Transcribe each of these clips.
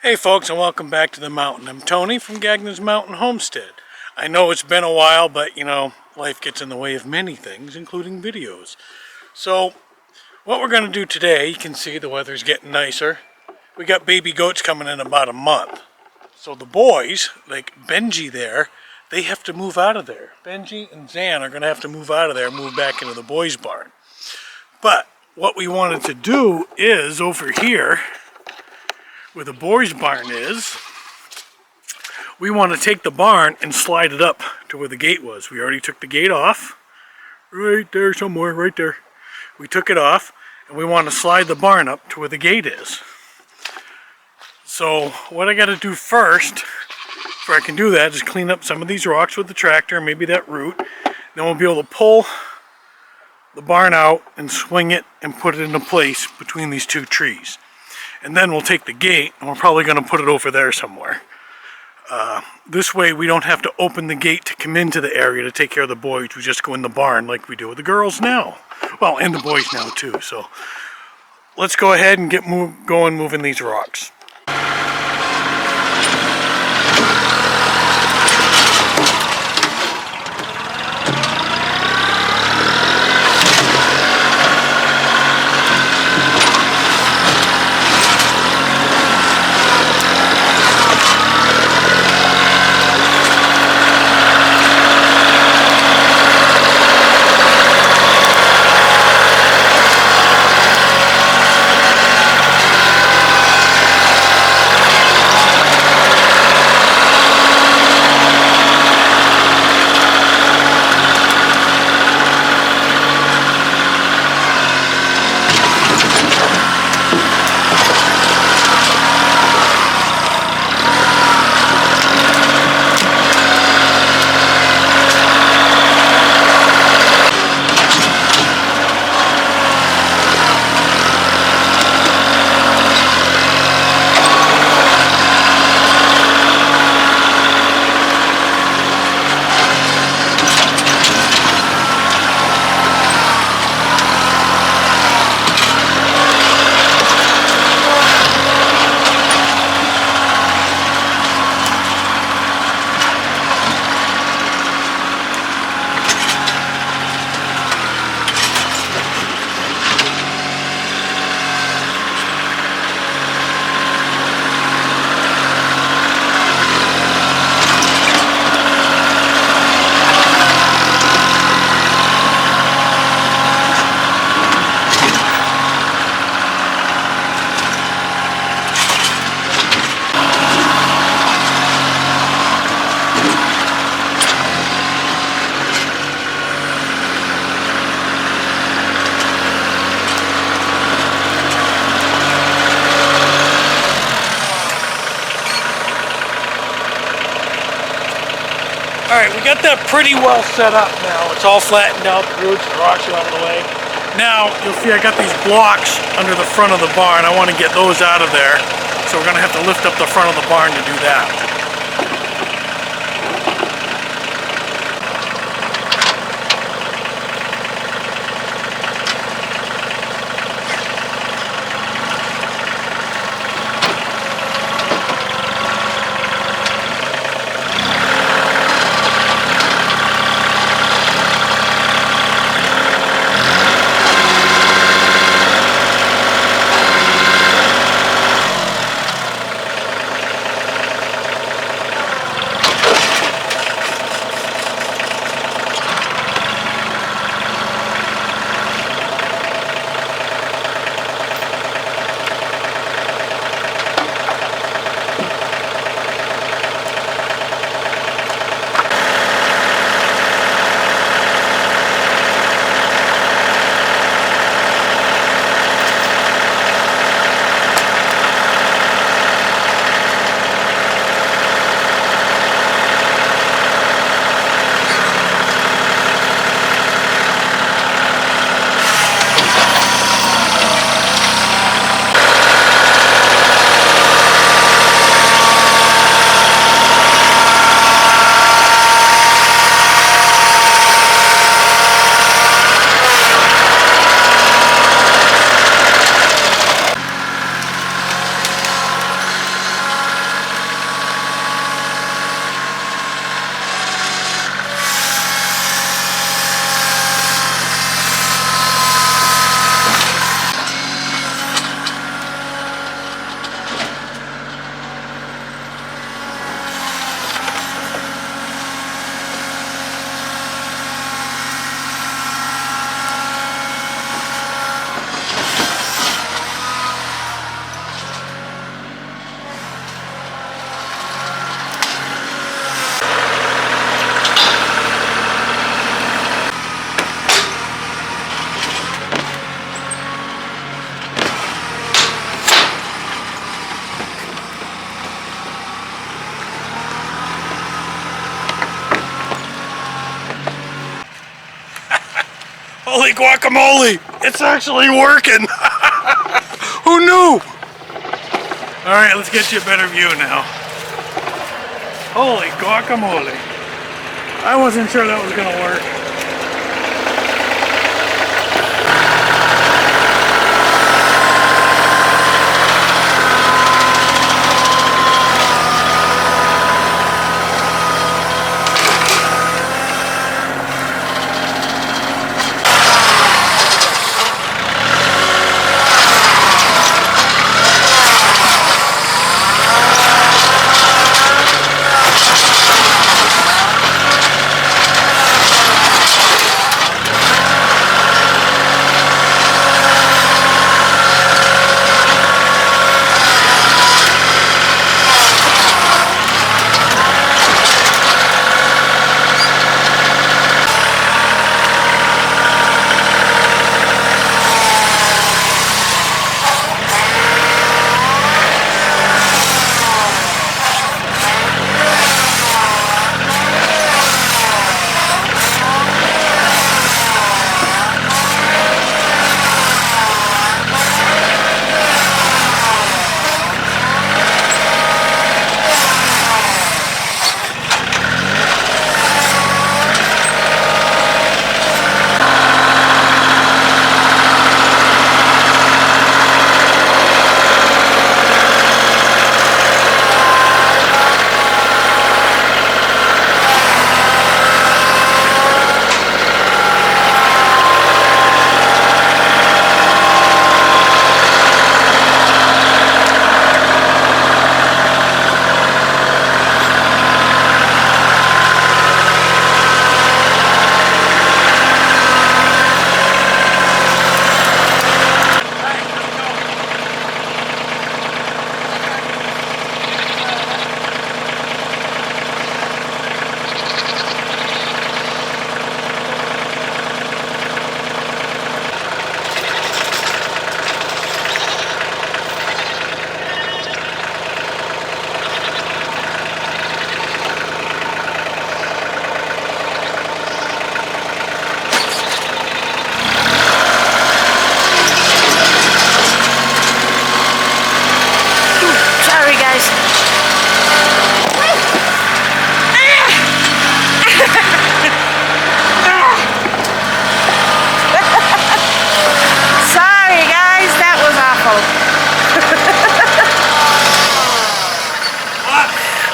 Hey folks, and welcome back to the mountain. I'm Tony from Gagner's Mountain Homestead. I know it's been a while, but you know, life gets in the way of many things, including videos. So, what we're going to do today, you can see the weather's getting nicer. We got baby goats coming in about a month. So the boys, like Benji there, they have to move out of there. Benji and Zan are going to have to move out of there and move back into the boys' barn. But what we wanted to do is over here, where the boys' barn is, we want to take the barn and slide it up to where the gate was. We already took the gate off. Right there somewhere, right there. We took it off, and we want to slide the barn up to where the gate is. So what I got to do first, before I can do that, is clean up some of these rocks with the tractor, maybe that root. Then we'll be able to pull the barn out and swing it and put it into place between these two trees. And then we'll take the gate, and we're probably going to put it over there somewhere. This way we don't have to open the gate to come into the area to take care of the boys. We just go in the barn like we do with the girls now. Well, and the boys now too. So let's go ahead and get going moving these rocks. Alright, we got that pretty well set up now. It's all flattened out, the roots, the rocks are out of the way. Now, you'll see I got these blocks under the front of the barn. I want to get those out of there. So we're going to have to lift up the front of the barn to do that. Holy guacamole! It's actually working! Who knew? Alright, let's get you a better view now. Holy guacamole. I wasn't sure that was gonna work.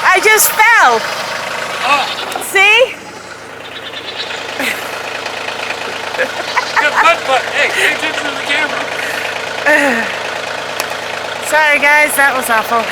I just fell. Oh. See? But hey, pay attention to the camera. Sorry guys, that was awful.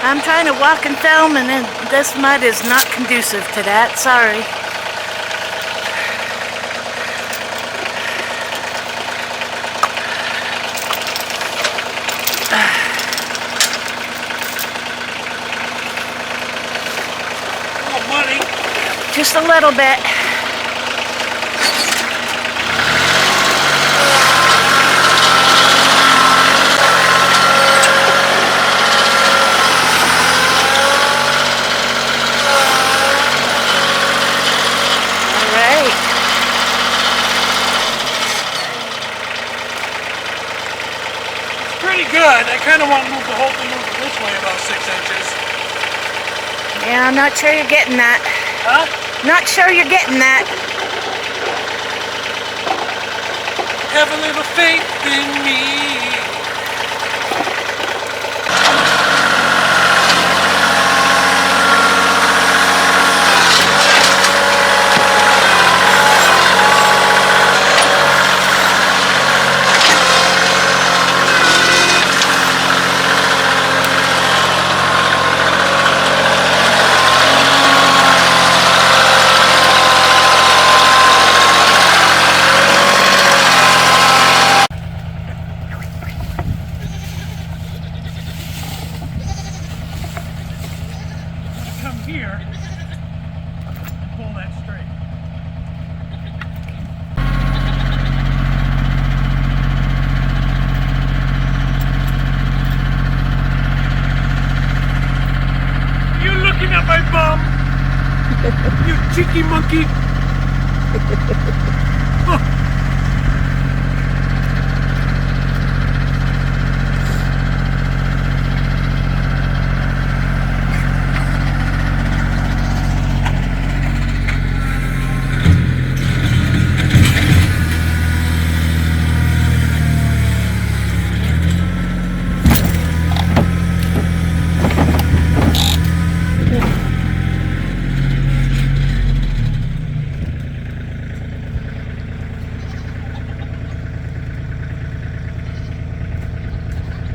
I'm trying to walk and film, and then this mud is not conducive to that. Sorry. Oh, muddy. Just a little bit. Pretty good. I kind of want to move the whole thing over this way about 6 inches. Yeah, I'm not sure you're getting that. Huh? Not sure you're getting that. Have a little faith in me. Come here, pull that straight. looking at my bum. You cheeky monkey.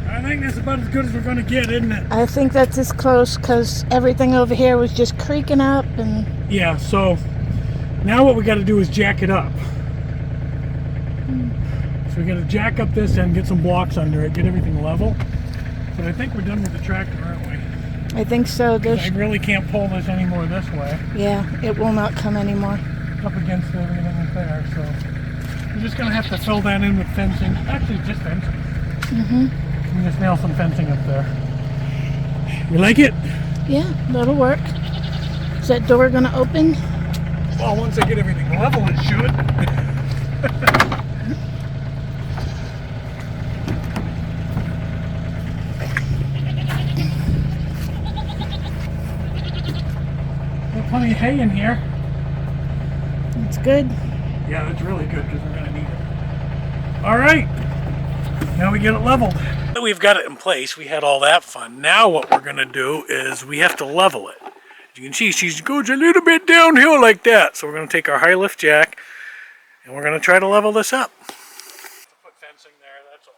I think that's about as good as we're going to get, isn't it? I think that's as close because everything over here was just creaking up and... Yeah, so now what we got to do is jack it up. So we got to jack up this and get some blocks under it, get everything level. But I think we're done with the tractor, aren't we? I think so. I really can't pull this anymore this way. Yeah, it will not come anymore. Up against everything up there, so we're just going to have to fill that in with fencing. Actually, just fencing. Mm-hmm. And just nail some fencing up there. You like it? Yeah, that'll work. Is that door going to open? Well, once I get everything level, it should. Got plenty of hay in here. That's good. Yeah, that's really good because we're going to need it. All right. Now we get it leveled. We've got it in place. We had all that fun. Now what we're going to do is we have to level it. As you can see, she goes a little bit downhill like that. So we're going to take our high lift jack and we're going to try to level this up. Put fencing there, that's all.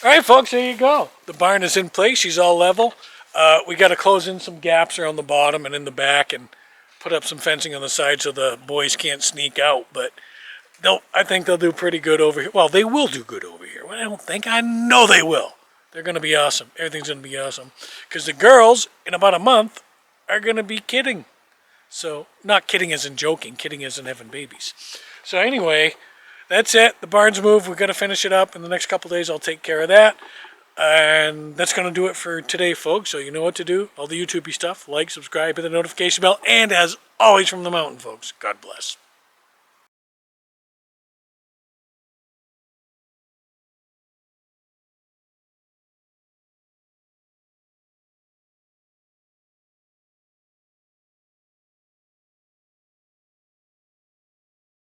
All right, folks, there you go. The barn is in place. She's all level. We got to close in some gaps around the bottom and in the back and put up some fencing on the side so the boys can't sneak out. But I think they'll do pretty good over here. Well, they will do good over here. Well, I don't think. I know they will. They're going to be awesome. Everything's going to be awesome. Because the girls, in about a month, are going to be kidding. So, not kidding as in joking. Kidding as in having babies. So anyway... That's it. The barn's moved. We've got to finish it up. In the next couple days, I'll take care of that. And that's going to do it for today, folks. So you know what to do. All the YouTube-y stuff. Like, subscribe, hit the notification bell. And as always from the mountain, folks, God bless.